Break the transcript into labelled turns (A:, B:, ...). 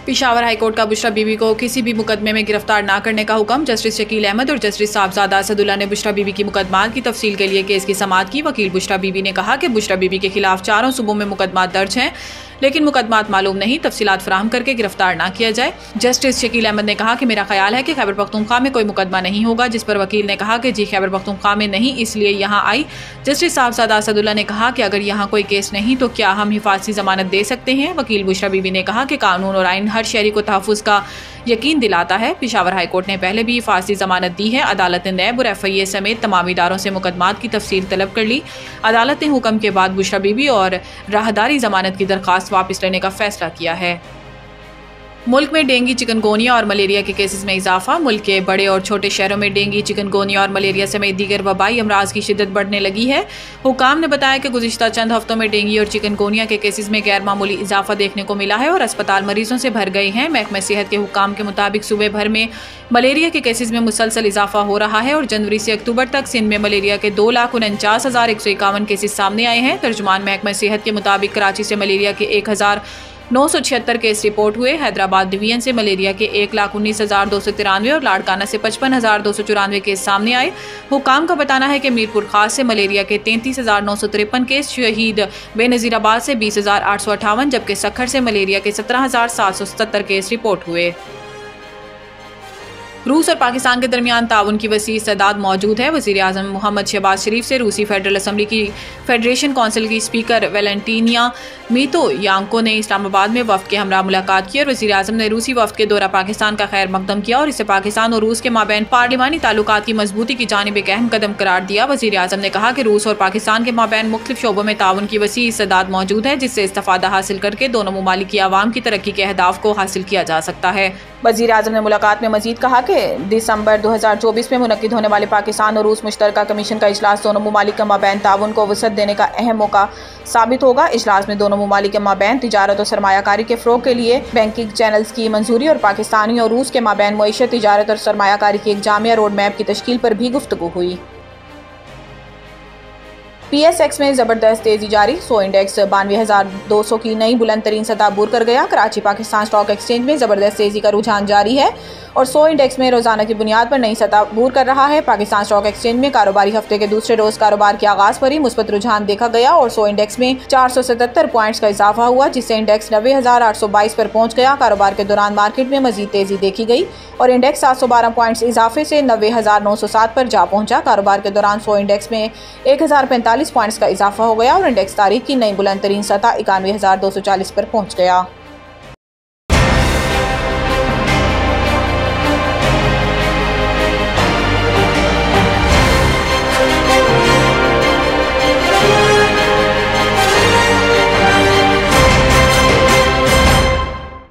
A: Peshawar high court का बुशरा बीबी को किसी भी मुकदमे में गिरफ्तार न करने का हुक्म। जस्टिस शकील अहमद और जस्टिस साहबजादा असदुल्ला ने बुशरा बीबी की मुकदमात की तफसील के लिए केस की समाअत की। वकील बुशरा बीबी ने कहा कि बुशरा बीबी के खिलाफ 4 सूबों में मुकदमात दर्ज हैं, लेकिन मुकदमात मालूम नहीं, तफसीलात फराहम करके गिरफ्तार न किया जाए। जस्टिस शकील अहमद ने कहा कि मेरा ख्याल है कि खैबर पख्तूनख्वा में कोई मुकदमा नहीं होगा, जिस पर वकील ने कहा कि जी खैबर पख्तूनख्वा में नहीं, इसलिए यहाँ आई। जस्टिस साहबजादा असदुल्ला ने कहा कि अगर यहाँ कोई केस नहीं तो क्या हम हिफाजती जमानत दे सकते हैं। वकील बुशरा बीबी ने कहा कि कानून और आइन हर शहरी को तहफ़्फ़ुज़ का यकीन दिलाता है। पेशावर हाईकोर्ट ने पहले भी हिफाजती जमानत दी है। अदालत ने नैब और FIA समेत तमाम इदारों से मुकदमात की तफसील तलब कर ली। अदालत ने हुक्म के बाद बुशरा बीबी और राहदारी जमानत की दरख्वास्त वापस लेने का फैसला किया है। मुल्क में डेंगू, चिकनगोनिया और मलेरिया के केसेस में इजाफा। मुल्क के बड़े और छोटे शहरों में डेंगू, चिकनगोनिया और मलेरिया समेत दीगर वबाई अमराज की शिद्दत बढ़ने लगी है। हुकाम ने बताया कि गुज़िश्ता चंद हफ्तों में डेंगू और चिकनगोनिया के केसेस में गैर मामूली इजाफा देखने को मिला है और अस्पताल मरीजों से भर गए हैं। महकमा सेहत के हुकाम के मुताबिक सूबे भर में मलेरिया के केसेस में मुसलसल इजाफा हो रहा है और जनवरी से अक्टूबर तक सिंध में मलेरिया के 2,49,151 केसेस सामने आए हैं। तर्जुमान महकमा सेहत के मुताबिक कराची से मलेरिया के 1,976 केस रिपोर्ट हुए। हैदराबाद डिवीजन से मलेरिया के 1,19,293 और लाड़काना से 55,294 केस सामने आए। हुकाम का बताना है कि मीरपुर खास से मलेरिया के 33,953 केस, शहीद बेनज़ीराबाद से 20,858, जबकि सखर से मलेरिया के 17,777 केस रिपोर्ट हुए। रूस और पाकिस्तान के दरमियान ताउन की वसी इस्तेदाद मौजूद है। वज़ीर आज़म मोहम्मद शहबाज शरीफ से रूसी फेडरल असम्बली की फेडरेशन कौंसिल की स्पीकर वेलेंटीनिया मितोयांको ने इस्लामाबाद में वफ़द के हमरा मुलाकात की और वज़ीर आज़म ने रूसी वफ़द के दौरा पाकिस्तान का खैर मकदम किया और इसे पाकिस्तान और रूस के माबैन पार्लिमानी ताल्लुकात की मजबूती की जानिब एक अहम कदम करार दिया। वज़ीर आज़म ने कहा कि रूस और पाकिस्तान के माबैन मुख्तलिफ शोबों में ताउन की वसी इस्तेदाद मौजूद है, जिससे इस्तिफ़ादा हासिल करके दोनों ममालिक की आवाम की तरक्की के अहदाफ को हासिल किया जा सकता है। वज़ीर आज़म ने मुलाकात में मजीद कहा कि दिसंबर 2024 में मुनक्किद होने वाले पाकिस्तान और रूस मुश्तरका कमीशन का इजलास दोनों ममालिक के माबैन ताउन को वसअत देने का अहम मौका साबित होगा। इजलास में दोनों ममालिक के माबैन तिजारत और सरमायाकारी के फ़रोग़ के लिए बैंकिंग चैनल्स की मंजूरी और पाकिस्तानी और रूस के माबैन मईशत, तिजारत और सरमायाकारी की एक जामिया रोड मैप की तश्कील पर भी गुफ्तगू हुई। PSX में ज़बरदस्त तेज़ी जारी। सो इंडेक्स 92,200 की नई बुलंद तरीन सतह अबूर कर गया। कराची पाकिस्तान स्टॉक एक्सचेंज में ज़बरदस्त तेज़ी का रुझान जारी है और सो इंडेक्स में रोज़ाना की बुनियाद पर नई सतह अबूर कर रहा है। पाकिस्तान स्टॉक एक्सचेंज में कारोबारी हफ्ते के दूसरे रोज़ कारोबार के आगाज़ पर ही मुस्बत रुझान देखा गया और सो इंडेक्स में 477 पॉइंट्स का इजाफा हुआ, जिससे इंडेक्स 90,822 पर पहुँच गया। कारोबार के दौरान मार्केट में मजीद तेज़ी देखी गई और इंडेक्स 712 पॉइंट्स इजाफे से 90,907 पर जा पहुँचा। कारोबार के दौरान सो इंडेक्स में 1,045 पॉइंट्स का इजाफा हो गया और इंडेक्स तारीख की नई बुलंद तरीन सतह 91,240 पर पहुँच गया।